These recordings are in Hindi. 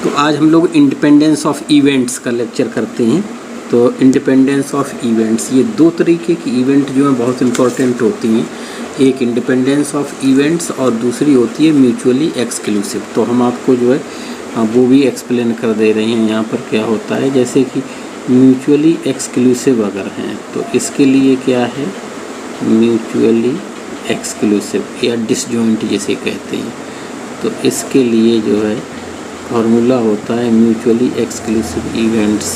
तो आज हम लोग इंडिपेंडेंस ऑफ इवेंट्स का लेक्चर करते हैं। तो इंडिपेंडेंस ऑफ इवेंट्स, ये दो तरीके की इवेंट जो हैं बहुत इंपॉर्टेंट होती हैं। एक इंडिपेंडेंस ऑफ इवेंट्स और दूसरी होती है म्यूचुअली एक्सक्लूसिव। तो हम आपको जो है वो भी एक्सप्लेन कर दे रहे हैं यहाँ पर क्या होता है। जैसे कि म्यूचुअली एक्सक्लूसिव अगर हैं तो इसके लिए क्या है, म्यूचुअली एक्सक्लूसिव या डिसजॉइंट जिसे कहते हैं। तो इसके लिए जो है फार्मूला होता है म्यूचुअली एक्सक्लूसिव इवेंट्स।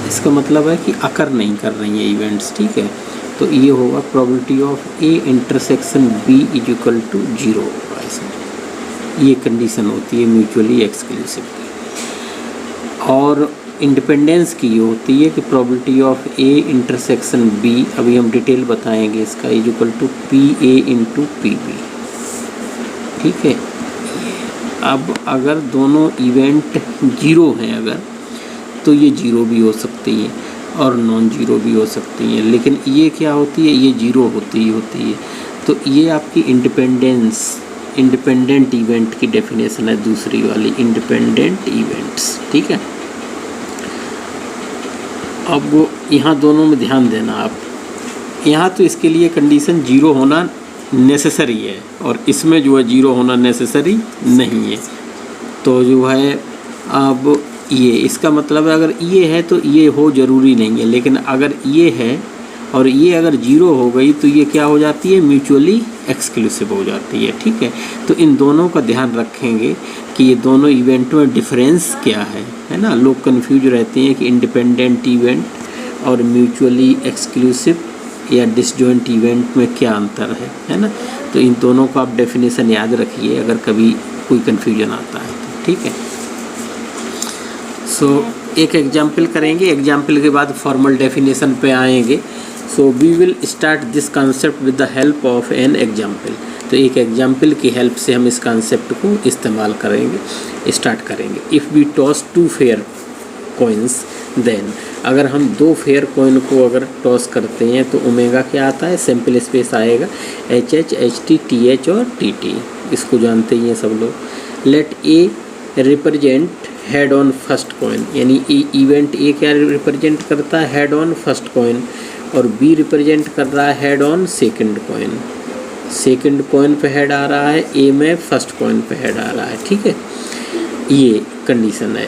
इसका मतलब है कि अकर नहीं कर रही हैं इवेंट्स, ठीक है। तो ये होगा probability of A intersection B is equal to 0 होगा इसमें। ये कंडीशन होती है म्यूचुअली एक्सक्लूसिव की। और इंडिपेंडेंस की ये होती है कि probability of A intersection B, अभी हम डिटेल बताएंगे इसका, is equal to P A into P B, ठीक है। अब अगर दोनों इवेंट 0 हैं अगर, तो ये 0 भी हो सकती है और नॉन 0 भी हो सकती हैं। लेकिन ये क्या होती है, ये 0 होती है। तो ये आपकी इंडिपेंडेंट इवेंट की डेफिनेशन है, दूसरी वाली इंडिपेंडेंट इवेंट्स, ठीक है। अब यहाँ दोनों में ध्यान देना आप, यहाँ तो इसके लिए कंडीशन 0 होना नेसेसरी है और इसमें जो है 0 होना नेसेसरी नहीं है। तो जो है अब ये इसका मतलब है अगर ये है तो ये हो ज़रूरी नहीं है, लेकिन अगर ये है और ये अगर 0 हो गई तो ये क्या हो जाती है, म्यूचुअली एक्सक्लूसिव हो जाती है, ठीक है। तो इन दोनों का ध्यान रखेंगे कि ये दोनों इवेंट में डिफरेंस क्या है ना। लोग कंफ्यूज रहते हैं कि इंडिपेंडेंट इवेंट और म्यूचुअली एक्सक्लूसिव या डिसजॉइंट इवेंट में क्या अंतर है ना। तो इन दोनों का आप डेफिनेशन याद रखिए अगर कभी कोई कन्फ्यूजन आता है तो, ठीक है। सो एक एग्जाम्पल करेंगे, एग्जाम्पल के बाद फॉर्मल डेफिनेशन पे आएंगे। So we will start this concept with the help of an example. तो एक एग्जाम्पल की हेल्प से हम इस कॉन्सेप्ट को इस्तेमाल करेंगे, स्टार्ट करेंगे। If we toss 2 fair coins then, अगर हम 2 फेयर कॉइन को अगर टॉस करते हैं तो ओमेगा क्या आता है, सैम्पल स्पेस आएगा HH HT TH और TT, इसको जानते ही हैं सब लोग। Let A represent head on first coin, यानी इवेंट ए क्या रिप्रेजेंट करता है, हेड ऑन फर्स्ट कॉइन, और बी रिप्रेजेंट कर रहा है head on second coin. Second coin पे हेड आ रहा है, ए में फर्स्ट कॉइन पे हेड आ रहा है, ठीक है। ये कंडीशन है।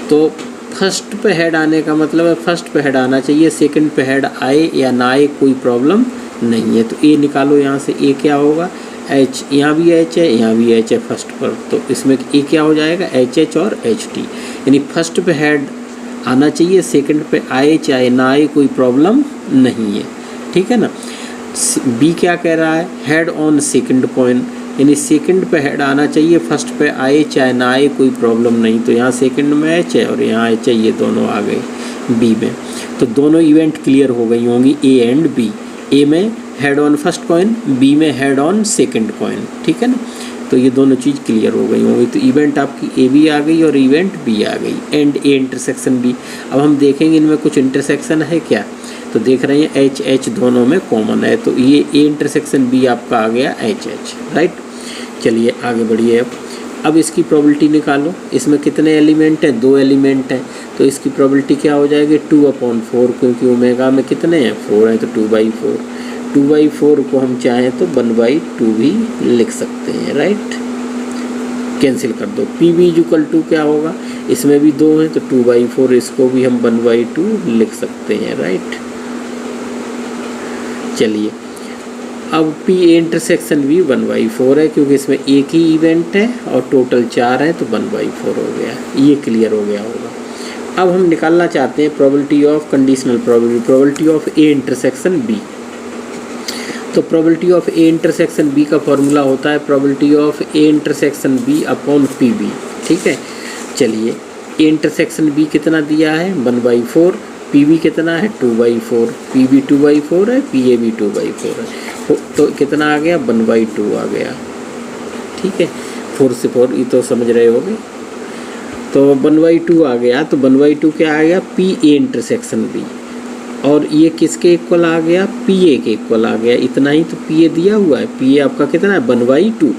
तो फर्स्ट पे हेड आने का मतलब है फर्स्ट पे हेड आना चाहिए, सेकंड पे हेड आए या ना आए कोई प्रॉब्लम नहीं है। तो ए निकालो यहाँ से, ए क्या होगा, H, यहाँ भी H है, यहाँ भी H है फर्स्ट पर, तो इसमें ए क्या हो जाएगा, HH और HT, यानी फर्स्ट पे हेड आना चाहिए, सेकंड पे आए चाहे ना आए कोई प्रॉब्लम नहीं है, ठीक है ना। बी क्या कह रहा है, हेड ऑन सेकंड कॉइन, यानी सेकंड पे हेड आना चाहिए, फर्स्ट पे आए चाहे ना आए कोई प्रॉब्लम नहीं। तो यहाँ सेकंड में H है और यहाँ H है, ये दोनों आ गए बी में। तो दोनों इवेंट क्लियर हो गई होंगी ए एंड बी, ए में head on first coin, B में हेड ऑन सेकंड कॉइन, ठीक है ना। तो ये दोनों चीज़ क्लियर हो गई होंगी। तो इवेंट आपकी ए भी आ गई और इवेंट बी आ गई, एंड ए इंटरसेक्शन बी। अब हम देखेंगे इनमें कुछ इंटरसेक्शन है क्या, तो देख रहे हैं H H दोनों में कॉमन है, तो ये ए इंटरसेक्शन बी आपका आ गया H H, राइट। चलिए आगे बढ़िए। अब इसकी प्रोबेबिलिटी निकालो, इसमें कितने एलिमेंट हैं, 2 एलिमेंट हैं, तो इसकी प्रोबेबिलिटी क्या हो जाएगी, 2/4, क्योंकि ओमेगा में कितने हैं, 4 हैं, तो 2/4। 2/4 को हम चाहें तो 1/2 भी लिख सकते हैं, राइट। कैंसिल कर दो, पी बी इक्वल टू क्या होगा, इसमें भी 2 हैं तो 2/4, इसको भी हम 1/2 लिख सकते हैं, राइट। चलिए अब पी ए इंटरसेक्शन भी 1/4 है, क्योंकि इसमें एक ही इवेंट है और टोटल 4 है, तो 1/4 हो गया। ये क्लियर हो गया होगा। अब हम निकालना चाहते हैं probability of conditional probability of A intersection B. तो probability of A intersection B का फॉर्मूला होता है probability of A intersection B upon P B, ठीक है। चलिए ए इंटरसेक्शन बी कितना दिया है, 1/4, पी बी कितना है, 2/4, पी बी 2/4 है, पी ए भी 2/4 है, तो कितना आ गया, 1/2 आ गया, ठीक है। 4 से 4 ये तो समझ रहे होगे। तो 1/2 आ गया, तो 1/2 क्या आ गया, पी ए इंटरसेक्शन बी, और ये किसके इक्वल आ गया, पी ए के इक्वल आ गया। इतना ही तो पी ए दिया हुआ है, पी ए आपका कितना है, 1/2।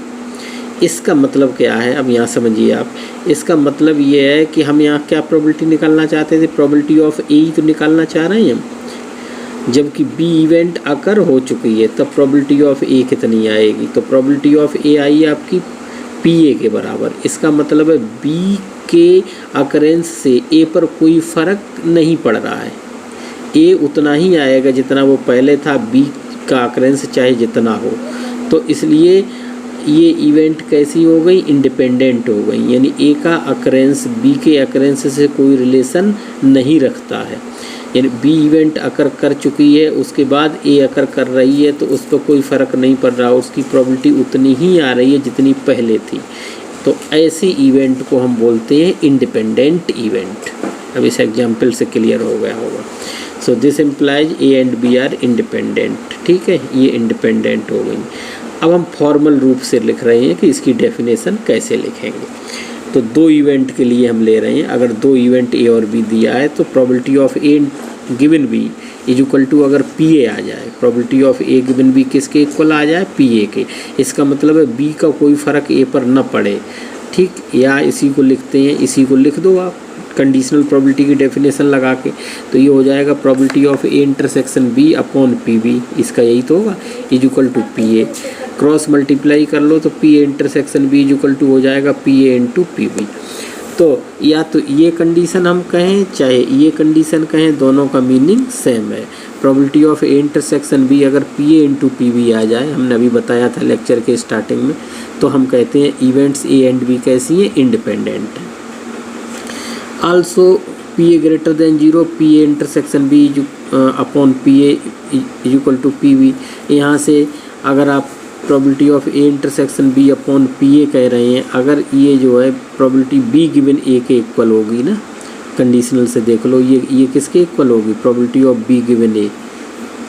इसका मतलब क्या है, अब यहाँ समझिए आप। इसका मतलब ये है कि हम यहाँ क्या प्रोबेबिलिटी निकालना चाहते थे, प्रोबेबिलिटी ऑफ ए ही तो निकालना चाह रहे हैं हम। जबकि बी इवेंट अकर हो चुकी है तब प्रोबेबिलिटी ऑफ ए कितनी आएगी, तो प्रोबेबिलिटी ऑफ ए आई है आपकी पी ए के बराबर। इसका मतलब है बी के अकरेंस से ए पर कोई फ़र्क नहीं पड़ रहा है, ए उतना ही आएगा जितना वो पहले था, बी का अकरेंस चाहे जितना हो। तो इसलिए ये इवेंट कैसी हो गई, इंडिपेंडेंट हो गई, यानी ए का अकरेंस बी के अकरेंस से कोई रिलेशन नहीं रखता है। यानी बी इवेंट अकर कर चुकी है, उसके बाद ए अकर कर रही है, तो उस पर कोई फ़र्क नहीं पड़ रहा, उसकी प्रोबेबिलिटी उतनी ही आ रही है जितनी पहले थी। तो ऐसी इवेंट को हम बोलते हैं इंडिपेंडेंट इवेंट। अब इस एग्जाम्पल से क्लियर हो गया होगा। So this implies A and B are independent. ठीक है, ये इंडिपेंडेंट हो गई। अब हम फॉर्मल रूप से लिख रहे हैं कि इसकी डेफिनेशन कैसे लिखेंगे। तो दो इवेंट के लिए हम ले रहे हैं, अगर दो इवेंट ए और बी दिया है तो probability of A given B is equal to, अगर पी ए आ जाए, probability of A given B किसके इक्वल आ जाए, पी ए के। इसका मतलब है बी का कोई फ़र्क ए पर न पड़े। ठीक, या इसी को लिखते हैं, इसी को लिख दो आप कंडीशनल प्रोबेबिलिटी की डेफिनेशन लगा के। तो ये हो जाएगा probability of A intersection B upon P B, इसका यही तो होगा, is equal to P A. Cross multiply कर लो तो P A intersection B is equal to हो जाएगा P A into P B. तो या तो ये कंडीशन हम कहें चाहे ये कंडीशन कहें, दोनों का मीनिंग सेम है। Probability of A intersection B अगर P A into P B आ जाए, हमने अभी बताया था लेक्चर के स्टार्टिंग में, तो हम कहते हैं इवेंट्स ए एंड बी कैसी हैं, इंडिपेंडेंट है। Also P A greater than 0, P A intersection B upon P A is equal to P B. यहाँ से अगर आप probability of A intersection B upon P A कह रहे हैं, अगर ये जो है प्रोबेबिलिटी बी गिवन ए के इक्वल होगी ना, कंडीशनल से देख लो, ये किसके इक्वल होगी, प्रोबेबिलिटी ऑफ बी गिवन ए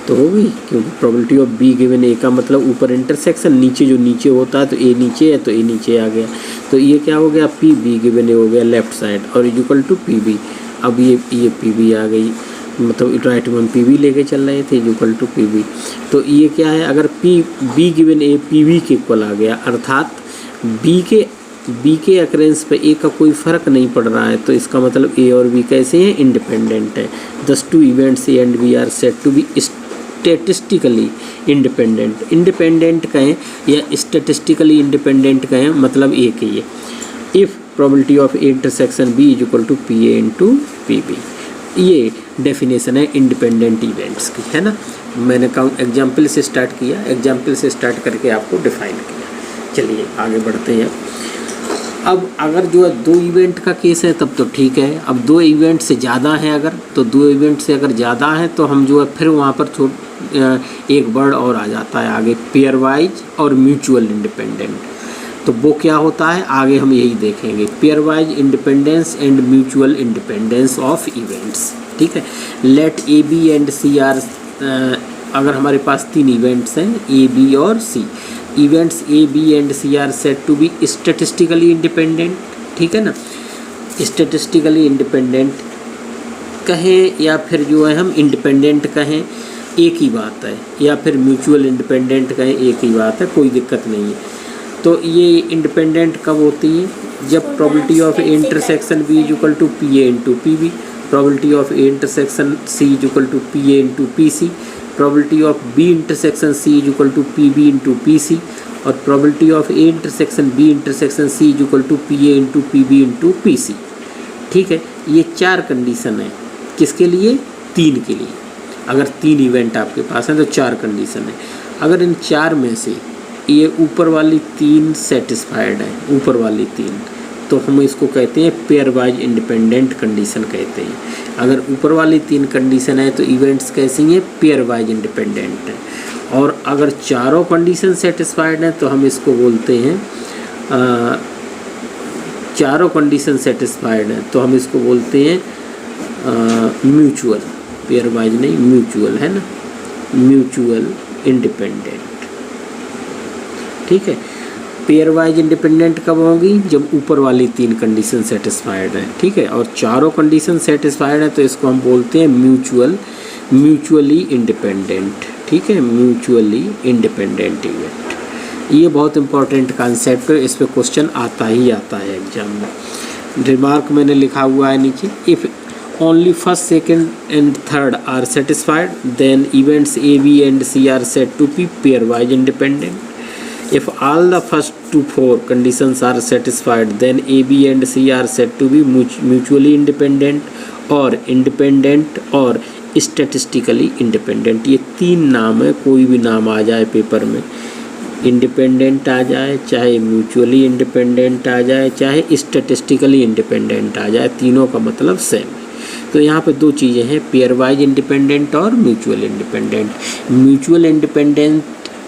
तो होगी, क्योंकि प्रोबेबिलिटी ऑफ बी गिवन ए का मतलब ऊपर इंटरसेक्शन, नीचे जो नीचे होता है तो ए नीचे है तो ए नीचे आ गया। तो ये क्या हो गया, पी बी गिवन ए हो गया लेफ्ट साइड, और is equal to P B. अब ये पी बी आ गई, मतलब राइट में हम पी बी लेके चल रहे थे, इक्वल टू पी बी। तो ये क्या है, अगर P B given A P B के इक्वल आ गया, अर्थात बी के अकरेंस पे ए का कोई फ़र्क नहीं पड़ रहा है, तो इसका मतलब ए और बी कैसे हैं, इंडिपेंडेंट है। Thus two events A and B are said to be statistically independent. Independent कहें या स्टैटिस्टिकली इंडिपेंडेंट कहें, मतलब एक ही है। If probability of A intersection B is equal to P A into P B, ये डेफिनेशन है इंडिपेंडेंट इवेंट्स की, है ना। मैंने एग्जाम्पल से स्टार्ट किया, एग्जाम्पल से स्टार्ट करके आपको डिफाइन किया। चलिए आगे बढ़ते हैं। अब अगर जो है दो इवेंट का केस है तब तो ठीक है। अब दो इवेंट से ज़्यादा है अगर, तो दो इवेंट से अगर ज़्यादा है तो हम जो है फिर वहाँ पर एक वर्ड और आ जाता है आगे, पेयर वाइज और म्यूचुअल इंडिपेंडेंट। तो वो क्या होता है आगे हम यही देखेंगे, pairwise independence and mutual independence of events. ठीक है, let A B and C are, अगर हमारे पास तीन इवेंट्स हैं ए बी और C, events A B and C are said to be statistically independent. ठीक है ना, स्टैटिस्टिकली इंडिपेंडेंट कहें या फिर जो है हम इंडिपेंडेंट कहें, एक ही बात है, या फिर म्यूचुअल इंडिपेंडेंट कहें, एक ही बात है, कोई दिक्कत नहीं है। तो ये इंडिपेंडेंट कब होती है, जब probability of A intersection B is equal to P A into P B, probability of A intersection C is equal to P A into P C, probability of B intersection C is equal to P B into P C, और probability of A intersection B intersection C is equal to P A into P B into P C. ठीक है, ये चार कंडीशन है, किसके लिए, तीन के लिए। अगर तीन इवेंट आपके पास हैं तो चार कंडीशन है। अगर इन चार में से ये ऊपर वाली तीन सेटिस्फाइड है, ऊपर वाली तीन, तो हम इसको कहते हैं पेयर वाइज इंडिपेंडेंट कंडीशन कहते हैं। अगर ऊपर वाली तीन कंडीशन है तो इवेंट्स कैसी हैं, पेयर वाइज इंडिपेंडेंट हैं। और अगर चारों कंडीशन सेटिस्फाइड हैं तो हम इसको बोलते हैं चारों कंडीशन सेटिस्फाइड हैं तो हम इसको बोलते हैं म्यूचुअल, पेयर वाइज नहीं म्यूचुअल, है ना, म्यूचुअल इंडिपेंडेंट। ठीक है, पेयर वाइज इंडिपेंडेंट कब होगी, जब ऊपर वाली तीन कंडीशन सेटिस्फाइड है। ठीक है, और चारों कंडीशन सेटिस्फाइड है तो इसको हम बोलते हैं म्यूचुअली इंडिपेंडेंट। ठीक है, म्यूचुअली इंडिपेंडेंट इवेंट। ये बहुत इंपॉर्टेंट कॉन्सेप्ट है, इस पे क्वेश्चन आता ही आता है एग्जाम में। रिमार्क मैंने लिखा हुआ है नीचे, if only first, second and third are satisfied, then events A, B and C are said to be pairwise independent. If all the first to 4 conditions are satisfied, then A, B and C are said to be mutually independent or independent or statistically independent. ये 3 नाम है, कोई भी नाम आ जाए पेपर में, इंडिपेंडेंट आ जाए, चाहे म्यूचुअली इंडिपेंडेंट आ जाए, चाहे स्टैटिस्टिकली इंडिपेंडेंट आ जाए, तीनों का मतलब सेम है। तो यहाँ पे 2 चीज़ें हैं, पेयर वाइज इंडिपेंडेंट और म्यूचुअल इंडिपेंडेंट। म्यूचुअल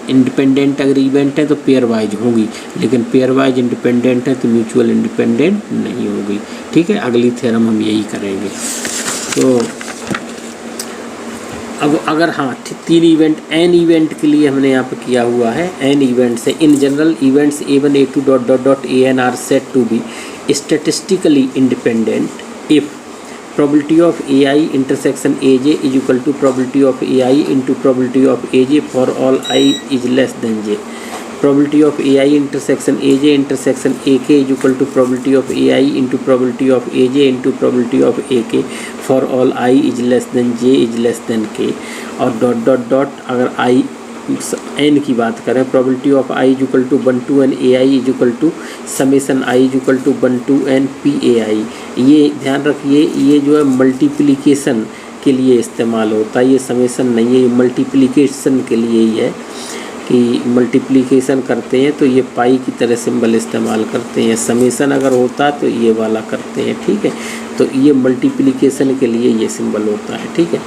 इंडिपेंडेंट अगर इवेंट है तो पेयर वाइज होगी, लेकिन पेयर वाइज इंडिपेंडेंट है तो म्यूचुअल इंडिपेंडेंट नहीं होगी। ठीक है, अगली थ्योरम हम यही करेंगे। तो अब अगर हाँ 3 इवेंट, एन इवेंट के लिए हमने यहाँ पे किया हुआ है, एन इवेंट्स है। In general events A1 A2 dot dot dot AN are set to be statistically independent if probability of AI intersection AJ is equal to probability of AI into probability of AJ for all I is less than J. Probability of AI intersection AJ intersection AK is equal to probability of AI into probability of AJ into probability of AK for all I is less than J is less than K. और डॉट डॉट डॉट अगर I n की बात करें, probability of I is equal to 1 to n AI is equal to summation I is equal to 1 to n PAI। ये ध्यान रखिए, ये जो है मल्टीप्लिकेशन के लिए इस्तेमाल होता है, ये समेशन नहीं है, ये मल्टीप्लिकेशन के लिए ही है कि मल्टीप्लिकेशन करते हैं तो ये पाई की तरह सिंबल इस्तेमाल करते हैं। समेशन अगर होता तो ये वाला करते हैं। ठीक है, तो ये मल्टीप्लिकेशन के लिए ये सिंबल होता है। ठीक है,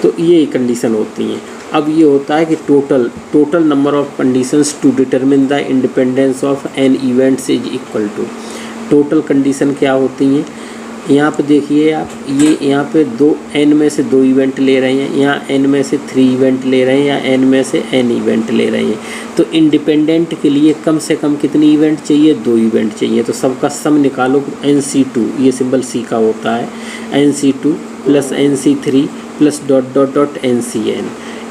तो ये कंडीशन होती हैं। अब ये होता है कि total number of conditions to determine the independence of n events is equal to. Total condition क्या होती हैं, यहाँ पे देखिए आप, ये यहाँ पे n में से 2 इवेंट ले रहे हैं, यहाँ n में से 3 इवेंट ले रहे हैं, या n में से n इवेंट ले रहे हैं। तो इंडिपेंडेंट के लिए कम से कम कितनी इवेंट चाहिए, 2 इवेंट चाहिए। तो सबका सम निकालो, NC2, ये सिंबल C का होता है, NC2 plus NC3 plus dot dot dot NCN,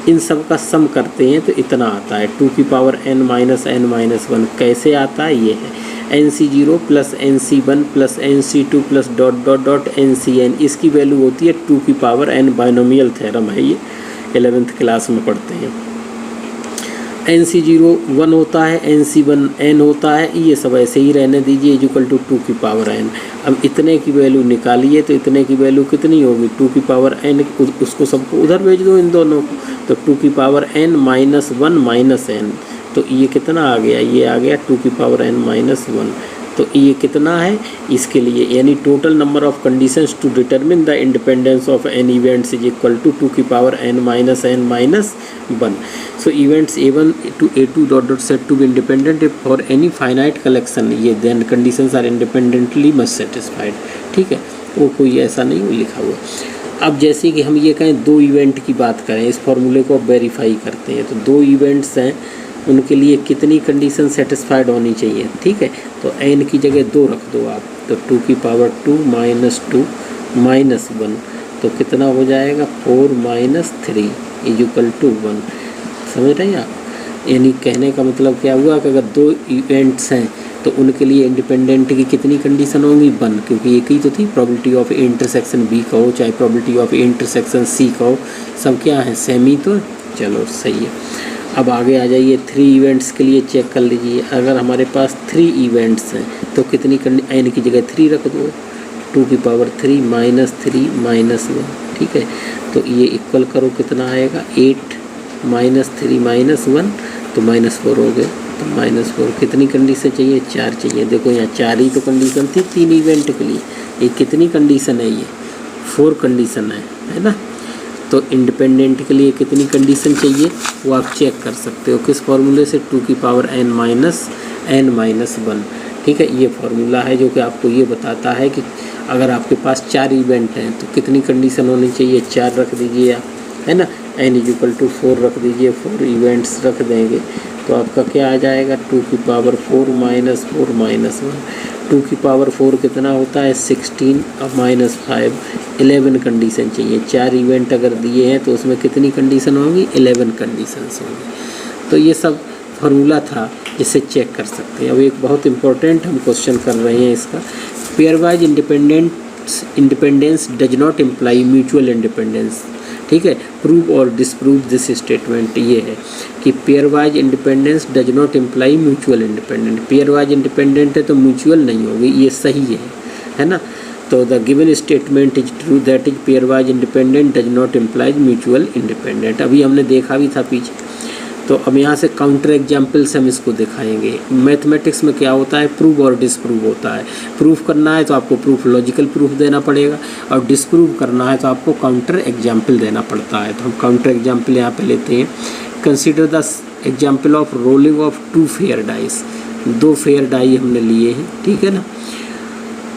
इन सब का सम करते हैं तो इतना आता है 2 की power n minus n minus 1। कैसे आता है, ये है NC0 plus NC1 plus NC2 plus dot dot dot NCN। इसकी वैल्यू होती है 2 की पावर n, बाइनोमियल थ्योरम है ये, 11th क्लास में पढ़ते हैं। NC0 1 होता है, NC1 n होता है, ये सब ऐसे ही रहने दीजिए, इक्वल टू 2 की पावर n। अब इतने की वैल्यू निकालिए तो इतने की वैल्यू कितनी होगी, 2 की पावर n, उसको सबको उधर भेज दो इन दोनों को, तो 2 की power n minus 1 minus n, तो ये कितना आ गया, ये आ गया 2 की पावर n माइनस 1। तो ये कितना है इसके लिए, यानी total number of conditions to determine the independence of n events is equal to 2 की power n minus 1। So events A1 to A2 dot dot said to be independent if for any finite collection, ये then conditions are independently must satisfied. ठीक है, वो कोई ऐसा नहीं लिखा हुआ। अब जैसे कि हम ये कहें 2 इवेंट की बात करें, इस फॉर्मूले को वेरीफाई करते हैं, तो 2 इवेंट्स हैं, उनके लिए कितनी कंडीशन सेटिस्फाइड होनी चाहिए। ठीक है, तो n की जगह 2 रख दो आप, तो 2 की पावर 2 माइनस 2 माइनस 1, तो कितना हो जाएगा 4 माइनस 3 इज इक्वल टू 1। समझ रहे हैं आप, यानी कहने का मतलब क्या हुआ कि अगर 2 इवेंट्स हैं तो उनके लिए इंडिपेंडेंट की कितनी कंडीशन होंगी, 1, क्योंकि एक ही तो थी। Probability of A intersection B कहो चाहे probability of A intersection C कहो, सब क्या है, सेम ही तो। चलो सही है। अब आगे आ जाइए, 3 इवेंट्स के लिए चेक कर लीजिए। अगर हमारे पास 3 इवेंट्स हैं तो कितनी n की जगह 3 रख दो, 2 की पावर 3 माइनस 3 माइनस 1। ठीक है, तो ये इक्वल करो, कितना आएगा 8 माइनस 3 माइनस 1, तो -4 हो गए। तो -4 कितनी कंडीशन चाहिए, 4 चाहिए। देखो यहाँ 4 ही तो कंडीशन थी 3 इवेंट के लिए, ये कितनी कंडीशन है, ये 4 कंडीशन है ना। तो इंडिपेंडेंट के लिए कितनी कंडीशन चाहिए वो आप चेक कर सकते हो, किस फॉर्मूले से, 2 की पावर n माइनस 1। ठीक है, ये फार्मूला है जो कि आपको ये बताता है कि अगर आपके पास 4 इवेंट हैं तो कितनी कंडीशन होनी चाहिए, 4 रख दीजिए आप, है ना। n इक्वल टू 4 रख दीजिए, 4 इवेंट्स रख देंगे तो आपका क्या आ जाएगा, 2 की पावर 4 माइनस 4 माइनस 1। 2 की पावर 4 कितना होता है, 16 और माइनस 5, 11 कंडीशन चाहिए। 4 इवेंट अगर दिए हैं तो उसमें कितनी कंडीशन होंगी, 11 कंडीशंस होंगी। तो ये सब फार्मूला था इसे चेक कर सकते हैं। अब एक बहुत इम्पोर्टेंट हम क्वेश्चन कर रहे हैं इसका, pair wise independence does not imply mutual independence. ठीक है, प्रूव और डिसप्रूव दिस स्टेटमेंट। ये है कि pair wise independence does not imply mutual independent. Pair wise independent है तो म्यूचुअल नहीं होगी, ये सही है ना। तो the given statement is true, that is pair wise independent does not imply mutual independent. अभी हमने देखा भी था पीछे। तो अब यहाँ से काउंटर एग्जाम्पल्स हम इसको दिखाएंगे। मैथमेटिक्स में क्या होता है, प्रूव और डिसप्रूव होता है। प्रूव करना है तो आपको प्रूफ लॉजिकल प्रूफ देना पड़ेगा, और डिसप्रूव करना है तो आपको काउंटर एग्जाम्पल देना पड़ता है। तो हम काउंटर एग्जाम्पल यहाँ पे लेते हैं। Consider the example of rolling of 2 fair dice. 2 fair die हमने लिए हैं, ठीक है ना।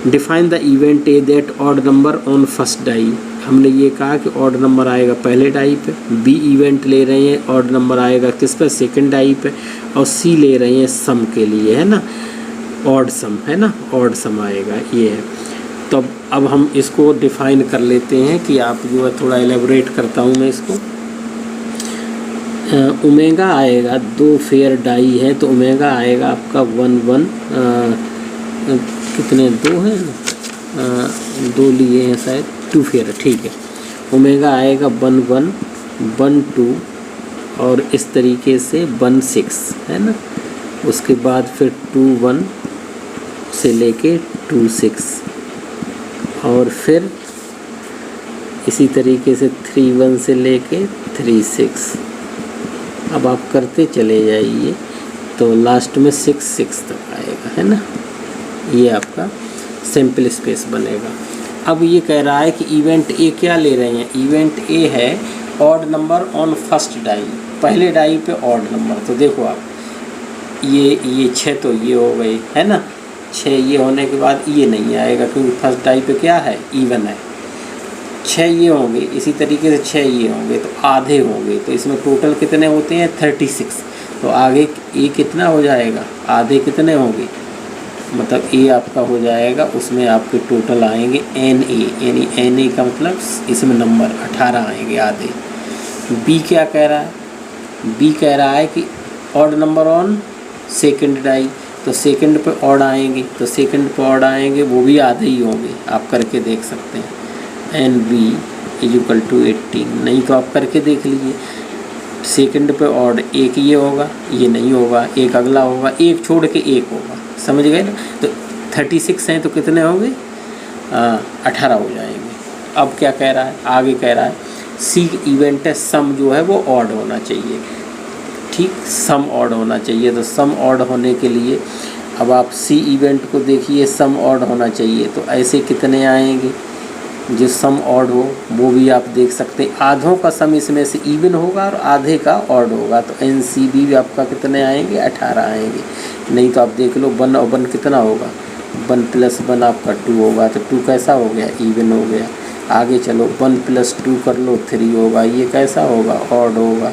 Define the event A that odd number on first die. हमने ये कहा कि ऑड नंबर आएगा पहले डाई पे। बी इवेंट ले रहे हैं, ऑड नंबर आएगा किस पे, सेकंड डाई पे। और सी ले रहे हैं सम के लिए, है ना, ऑड सम, है ना, ऑड सम आएगा, ये है। तो अब हम इसको डिफाइन कर लेते हैं कि आप जो है थोड़ा एलेबोरेट करता हूँ मैं इसको। ओमेगा आएगा, 2 फेयर डाई है तो ओमेगा आएगा आपका 1 1, कितने 2 हैं, 2 लिए हैं शायद, 2 फेयर, ठीक है। ओमेगा आएगा 1 1 1 2 और इस तरीके से 1 6, है ना। उसके बाद फिर 2 1 से लेके 2 6 और फिर इसी तरीके से 3 1 से लेके 3 6। अब आप करते चले जाइए तो लास्ट में 6 6 तक आएगा, है ना। ये आपका सैम्पल स्पेस बनेगा। अब ये कह रहा है कि इवेंट ए क्या ले रहे हैं, इवेंट ए है odd number on first die, पहले डाई पे ऑड नंबर। तो देखो आप ये 6 तो ये हो गई, है ना। 6 ये होने के बाद ये नहीं आएगा क्योंकि फर्स्ट डाई पे क्या है, इवन है। 6 ये होंगे, इसी तरीके से 6 ये होंगे तो आधे होंगे। तो इसमें टोटल कितने होते हैं, 36। तो आगे ए कितना हो जाएगा, आधे कितने होंगे, मतलब ए आपका हो जाएगा, उसमें आपके टोटल आएंगे एन ए, यानी एन ए का मतलब इसमें नंबर 18 आएंगे आधे। बी क्या कह रहा है, बी कह रहा है कि odd number on second die, तो सेकंड पे ऑड आएंगे, तो सेकंड पे ऑड आएंगे वो भी आधे ही होंगे, आप करके देख सकते हैं। N B is equal to 18, नहीं तो आप करके देख लीजिए। सेकंड पे ऑड एक ये होगा, ये नहीं होगा, एक अगला होगा, एक छोड़ के एक होगा, समझ गए ना। तो 36 हैं तो कितने होंगे, 18 हो जाएंगे। अब क्या कह रहा है, आगे कह रहा है सी इवेंट है, सम जो है वो ऑड होना चाहिए, ठीक, सम ऑड होना चाहिए। तो सम ऑड होने के लिए अब आप सी इवेंट को देखिए, सम ऑड होना चाहिए। तो ऐसे कितने आएंगे, जो सम ऑड हो वो भी आप देख सकते हैं। आधों का सम इसमें से इवन होगा और आधे का ऑड होगा। तो एन सी बी भी आपका कितने आएंगे, 18 आएंगे। नहीं तो आप देख लो 1 और 1 कितना होगा, 1 + 1 आपका 2 होगा। तो 2 कैसा हो गया, इवन हो गया। आगे चलो 1 + 2 कर लो, 3 होगा, ये कैसा होगा, ऑड होगा।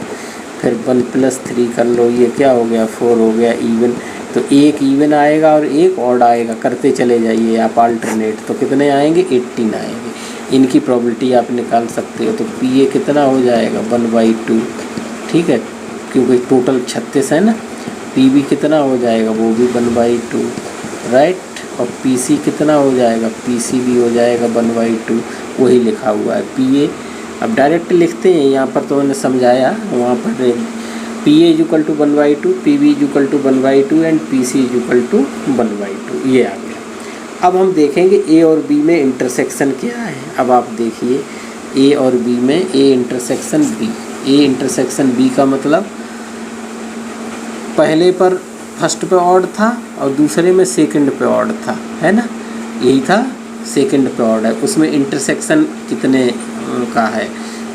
फिर 1 + 3 कर लो, ये क्या हो गया, 4 हो गया, इवन। तो एक इवन आएगा और एक ऑड आएगा, करते चले जाइए आप अल्टरनेट। तो कितने आएंगे, 18 आएंगे। इनकी प्रोबेबिलिटी आप निकाल सकते हो। तो पी ए कितना हो जाएगा, 1/2, ठीक है, क्योंकि टोटल 36 है ना। पी बी कितना हो जाएगा, वो भी 1/2, राइट। और पी सी कितना हो जाएगा, पी सी भी हो जाएगा 1/2, वही लिखा हुआ है पी ए। अब डायरेक्ट लिखते हैं, यहाँ पर तो मैंने समझाया, वहाँ पर P A is equal to 1/2, P B is equal to 1/2 and P C is equal to 1/2, ये आ गया। अब हम देखेंगे ए और बी में इंटरसेक्शन क्या है। अब आप देखिए ए और बी में, A intersection B, A intersection B का मतलब पहले पर फर्स्ट पे ऑड था और दूसरे में सेकंड पे ऑड था, है ना, यही था, सेकंड पे ऑड है। उसमें इंटरसेक्शन कितने का है,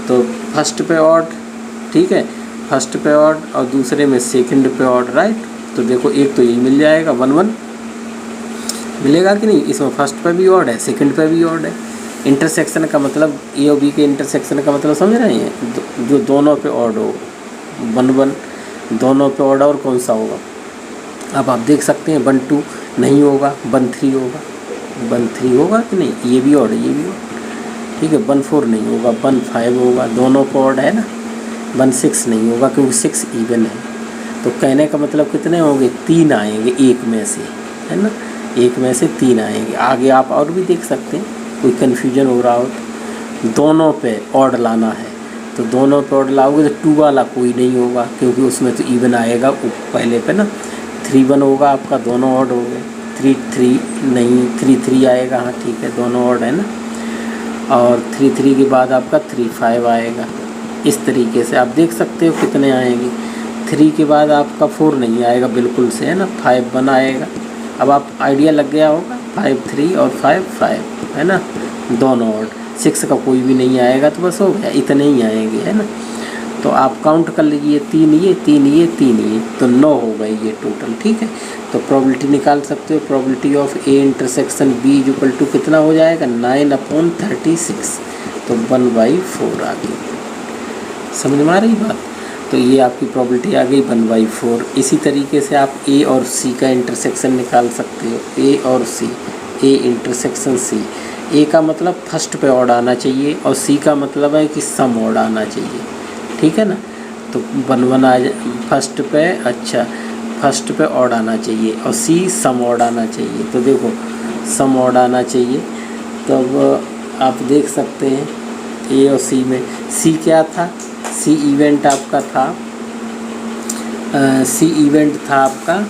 तो फर्स्ट पे ऑड, ठीक है, फर्स्ट पे ऑड और दूसरे में सेकंड पे ऑड, राइट। तो देखो एक तो यही मिल जाएगा, 1 1 मिलेगा कि नहीं। इसमें फर्स्ट पे भी ऑड है, सेकंड पे भी ऑड है। इंटरसेक्शन का मतलब ए और बी के इंटरसेक्शन का मतलब समझ रहे हैं, जो दोनों पे ऑड हो, 1 1 दोनों पे ऑड, और कौन सा होगा। अब आप देख सकते हैं 1 2 नहीं होगा, 1 3 होगा, 1 3 होगा कि नहीं, ये भी ऑड है, ये भी ऑड, ठीक है। 1 4 नहीं होगा, 1 5 होगा, दोनों पे ऑड है ना। 1 6 नहीं होगा क्योंकि 6 इवन है। तो कहने का मतलब कितने होंगे, 3 आएंगे एक में से, है ना, एक में से 3 आएंगे। आगे आप और भी देख सकते हैं, कोई कन्फ्यूजन हो रहा हो तो दोनों पे ऑड लाना है, तो दोनों पे ऑड लाओगे तो 2 वाला कोई नहीं होगा, क्योंकि उसमें तो इवन आएगा पहले पे ना। 3 1 होगा आपका, दोनों ऑड हो गए। 3 3 नहीं, 3 3 आएगा, हाँ ठीक है, दोनों ऑड है ना। और 3 3 के बाद आपका 3 5 आएगा। इस तरीके से आप देख सकते हो कितने आएंगे। 3 के बाद आपका 4 नहीं आएगा बिल्कुल से, है ना, 5 1 आएगा। अब आप आइडिया लग गया होगा, 5 3 और 5 5, है ना, दोनों ऑड। 6 का कोई भी नहीं आएगा, तो बस हो गया, इतने ही आएंगे, है ना। तो आप काउंट कर लीजिए, 3 ये 3 ये 3 ये, तो 9 हो गए ये टोटल, ठीक है। तो प्रोबेबिलिटी निकाल सकते हो, probability of A intersection B is equal to कितना हो जाएगा, 9/36, तो 1/4 आ गई। समझ में आ रही बात। तो ये आपकी प्रोबेबिलिटी आ गई 1/4। इसी तरीके से आप ए और सी का इंटरसेक्शन निकाल सकते हो, ए और सी, ए इंटरसेक्शन सी। ए का मतलब फर्स्ट पे ऑड आना चाहिए, और सी का मतलब है कि सम ऑड आना चाहिए, ठीक है ना। तो 1 1 आ जाए फर्स्ट पे, अच्छा फर्स्ट पे ऑड आना चाहिए, और सी सम ऑड आना चाहिए। तो देखो सम ऑड आना चाहिए, तब आप देख सकते हैं ए और सी में। सी क्या था, सी इवेंट आपका था, सी इवेंट था आपका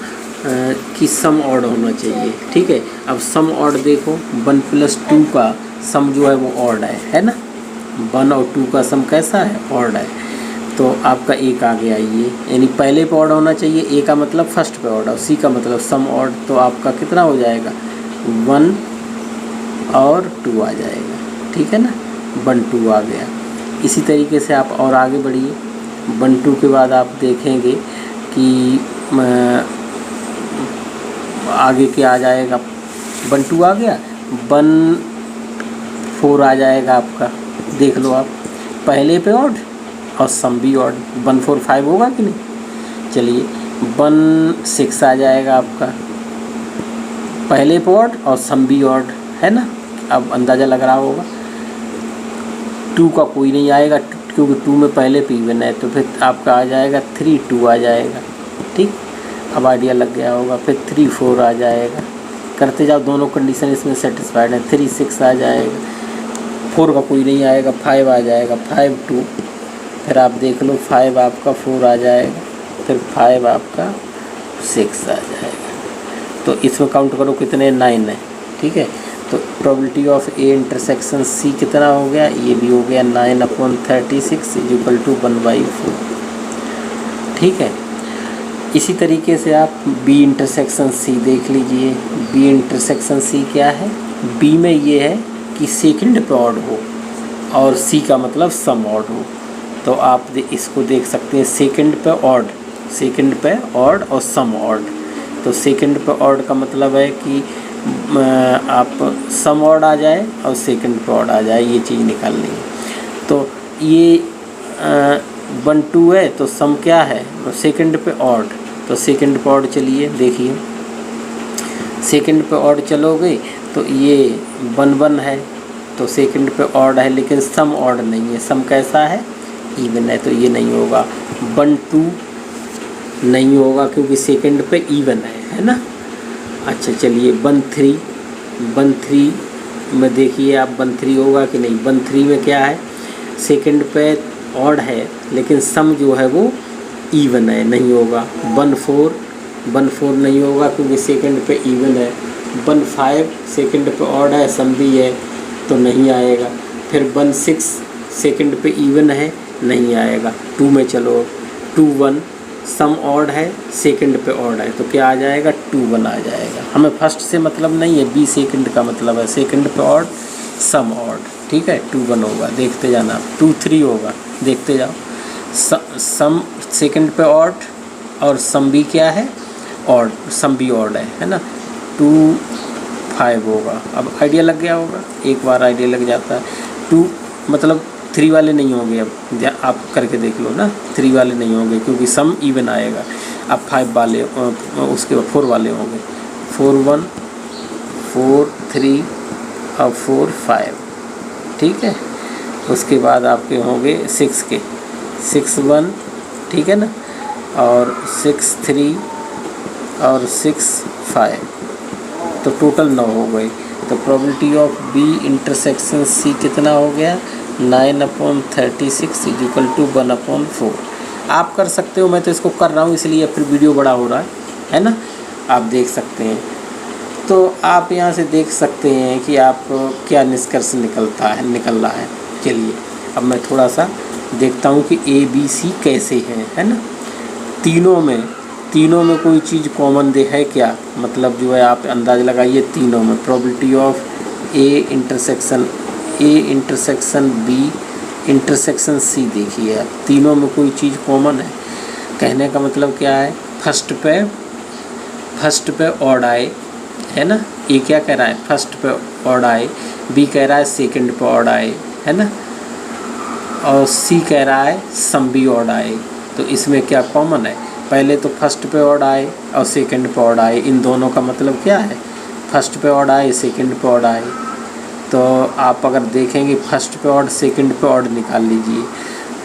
कि सम ऑड होना चाहिए, ठीक है। अब सम ऑड देखो, 1 + 2 का सम जो है वो ऑड है ना। 1 और 2 का सम कैसा है, ऑड है। तो आपका एक आ गया ये, यानी पहले पे ऑड होना चाहिए। ए का मतलब फर्स्ट पे ऑड, और सी का मतलब सम ऑड। तो आपका कितना हो जाएगा, 1 और 2 आ जाएगा, ठीक है ना, 1 2 आ गया। इसी तरीके से आप और आगे बढ़िए। 1 2 के बाद आप देखेंगे कि आगे क्या आ जाएगा, 1 2 आ गया, 1 4 आ जाएगा आपका। देख लो आप, पहले पे ऑड और सम भी ऑड, 1 4 5 होगा कि नहीं। चलिए 1 6 आ जाएगा आपका, पहले पे ऑड और सम भी ऑड, है ना। अब अंदाज़ा लग रहा होगा। 2 का कोई नहीं आएगा, क्योंकि 2 में पहले पे इवन है, तो फिर आपका आ जाएगा 3 2 आ जाएगा, ठीक। अब आइडिया लग गया होगा। फिर 3 4 आ जाएगा, करते जाओ, दोनों कंडीशन इसमें सेटिस्फाइड है। 3 6 आ जाएगा, 4 का कोई नहीं आएगा, 5 आ जाएगा, 5 2, फिर आप देख लो 5 आपका 4 आ जाएगा, फिर 5 आपका 6 आ जाएगा। तो इसमें काउंट करो कितने, 9 है, ठीक है। तो probability of A intersection C कितना हो गया, ये भी हो गया 9/36 इज इक्वल टू 1/4, ठीक है। इसी तरीके से आप बी इंटरसेक्शन सी देख लीजिए। बी इंटरसेक्शन सी क्या है, बी में ये है कि सेकंड पे ऑड हो, और सी का मतलब सम ऑड हो। तो आप इसको देख सकते हैं, सेकंड पे ऑड, सेकंड पे ऑड और सम ऑड। तो सेकंड पे ऑड का मतलब है कि आप सम ऑड आ जाए और सेकंड पे ऑड आ जाए, ये चीज़ निकालनी है। तो ये 1 2 है, तो सम क्या है, सेकंड पे ऑड। तो सेकंड पे ऑड चलिए देखिए, सेकंड पे ऑड चलोगे तो ये 1 1 है, तो सेकंड पे ऑड है, लेकिन सम ऑड नहीं है। सम कैसा है, इवन है, तो ये नहीं होगा। 1 2 नहीं होगा, क्योंकि सेकंड पे इवन है ना। अच्छा चलिए 1 3 में देखिए आप, 1 3 होगा कि नहीं। 1 3 में क्या है, सेकंड पे ऑड है, लेकिन सम जो है वो इवन है, नहीं होगा। 1 4 नहीं होगा, क्योंकि सेकंड पे इवन है। 1 5 सेकंड पे ऑड है, सम भी है, तो नहीं आएगा। फिर 1 6 सेकंड पे इवन है, नहीं आएगा। 2 में चलो, 2 1 सम ऑड है, सेकंड पे ऑड है, तो क्या आ जाएगा, 2 1 आ जाएगा। हमें फर्स्ट से मतलब नहीं है, बी सेकंड का मतलब है, सेकंड पे ऑड सम ऑड, ठीक है। 2 1 होगा, देखते जाना। 2 3 होगा, देखते जाओ। सम सेकंड पे ऑड और सम भी क्या है, ऑड, सम भी ऑड है ना। 2 5 होगा। अब आइडिया लग गया होगा, एक बार आइडिया लग जाता है। 2 मतलब 3 वाले नहीं होंगे, अब आप करके देख लो ना, 3 वाले नहीं होंगे, क्योंकि सम इवन आएगा। अब 5 वाले, उसके बाद 4 वाले होंगे। 4 1 4 3 और 4 5, ठीक है। उसके बाद आपके होंगे 6 के, 6 1, ठीक है ना। और 6 3 और 6 5, तो टोटल 9 हो गए। तो probability of B intersection C कितना हो गया, 9/36 इक्वल टू 1/4। आप कर सकते हो, मैं तो इसको कर रहा हूँ इसलिए फिर वीडियो बड़ा हो रहा है ना, आप देख सकते हैं। तो आप यहाँ से देख सकते हैं कि आप क्या निष्कर्ष निकल रहा है। चलिए अब मैं थोड़ा सा देखता हूँ कि ए बी सी कैसे है ना। तीनों में कोई चीज़ कॉमन दे है क्या, मतलब जो है आप अंदाज़ लगाइए। तीनों में probability of A intersection B intersection C देखिए आप, तीनों में कोई चीज़ कॉमन है। कहने का मतलब क्या है, फर्स्ट पे ऑड आए है ना, ये क्या कह रहा है, फर्स्ट पे ऑड आए, बी कह रहा है सेकंड पे ऑड आए है ना, और सी कह रहा है सम भी ऑड आए। तो इसमें क्या कॉमन है, पहले तो फर्स्ट पे ऑड आए और सेकंड पे ऑड आए, इन दोनों का मतलब क्या है, फर्स्ट पे ऑड आए सेकंड पे ऑड आए। तो आप अगर देखेंगे फर्स्ट पे ऑड सेकंड पे ऑड निकाल लीजिए,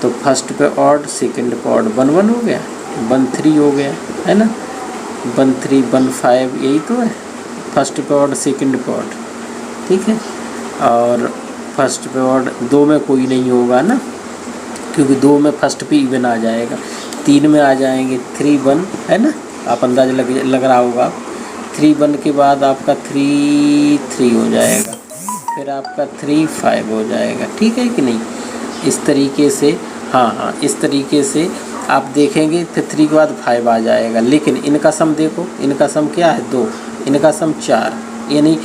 तो फर्स्ट पे ऑड सेकंड पे ऑड 1 1 हो गया, 1 3 हो गया है ना, 1 3 1 5, यही तो है फर्स्ट पे ऑड सेकंड पे ऑड, ठीक है। और फर्स्ट पे ऑड 2 में कोई नहीं होगा ना, क्योंकि 2 में फर्स्ट पे इवन आ जाएगा, 3 में आ जाएंगे 3 1 है ना, आप अंदाज़ा लग रहा होगा। 3 1 के बाद आपका 3 3 हो जाएगा, फिर आपका 3 5 हो जाएगा, ठीक है कि नहीं। इस तरीके से हाँ इस तरीके से आप देखेंगे, फिर 3 के बाद 5 आ जाएगा। लेकिन इनका सम देखो, इनका सम क्या है 2, इनका सम 4, यानी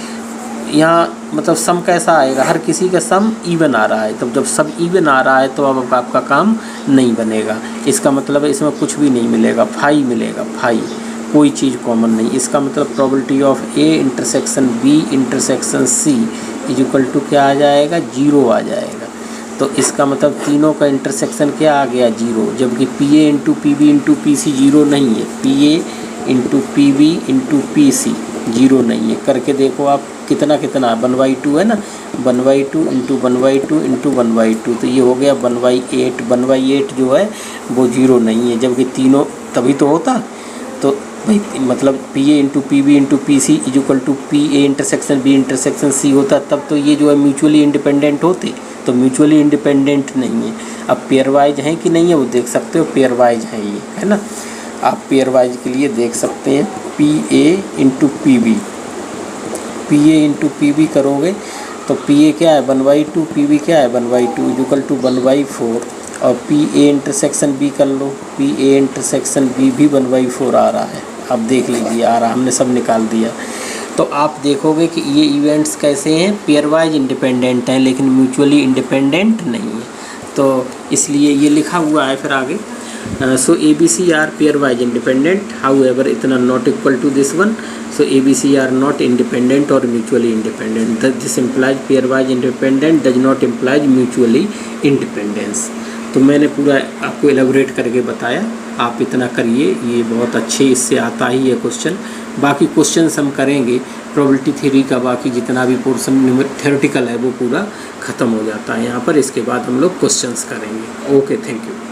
यहाँ मतलब सम कैसा आएगा, हर किसी का सम इवन आ रहा है। तब जब सब इवन आ रहा है तो अब आपका काम नहीं बनेगा, इसका मतलब है इसमें कुछ भी नहीं मिलेगा, 5 मिलेगा, 5 कोई चीज़ कॉमन नहीं। इसका मतलब probability of A intersection B intersection C is equal to क्या आ जाएगा, 0 आ जाएगा। तो इसका मतलब तीनों का इंटरसेक्शन क्या आ गया, 0, जबकि P A into P B into P C 0 नहीं है, P A into P B into P C 0 नहीं है। करके देखो आप, कितना 1/2 है ना, 1/2 इंटू 1/2 इंटू 1/2, तो ये हो गया 1/8। 1/8 जो है वो 0 नहीं है, जबकि तीनों तभी तो होता। तो भाई मतलब P A into P B into P C is equal to P A intersection B intersection C होता, तब तो ये जो है म्यूचुअली इंडिपेंडेंट होते। तो म्यूचुअली इंडिपेंडेंट नहीं है। अब पेयर वाइज हैं कि नहीं है वो देख सकते हो, पेयर वाइज है ये है ना। आप पेयर वाइज के लिए देख सकते हैं, P A into P B, P A into P B करोगे तो पी ए क्या है 1/2, पी बी क्या है 1/2 इज इक्वल टू 1/4, और पी ए इंटरसेक्शन बी कर लो, पी ए इंटरसेक्शन बी भी 1/4 आ रहा है। आप देख लीजिए आ रहा, हमने सब निकाल दिया। तो आप देखोगे कि ये इवेंट्स कैसे हैं, पेयर वाइज इंडिपेंडेंट हैं लेकिन म्यूचुअली इंडिपेंडेंट नहीं है। तो इसलिए ये लिखा हुआ है फिर आगे, so A B C are pairwise independent, however इतना not equal to this one, so A B C are not independent और mutually independent. This implies pairwise independent does not implies mutually independence. तो मैंने पूरा आपको एलेबोरेट करके बताया, आप इतना करिए, ये बहुत अच्छे इससे आता ही है क्वेश्चन। बाकी क्वेश्चंस हम करेंगे प्रोबेबिलिटी थ्योरी का, बाकी जितना भी पोर्शन थ्योरेटिकल है वो पूरा ख़त्म हो जाता है यहाँ पर। इसके बाद हम लोग क्वेश्चंस करेंगे। Okay, thank you.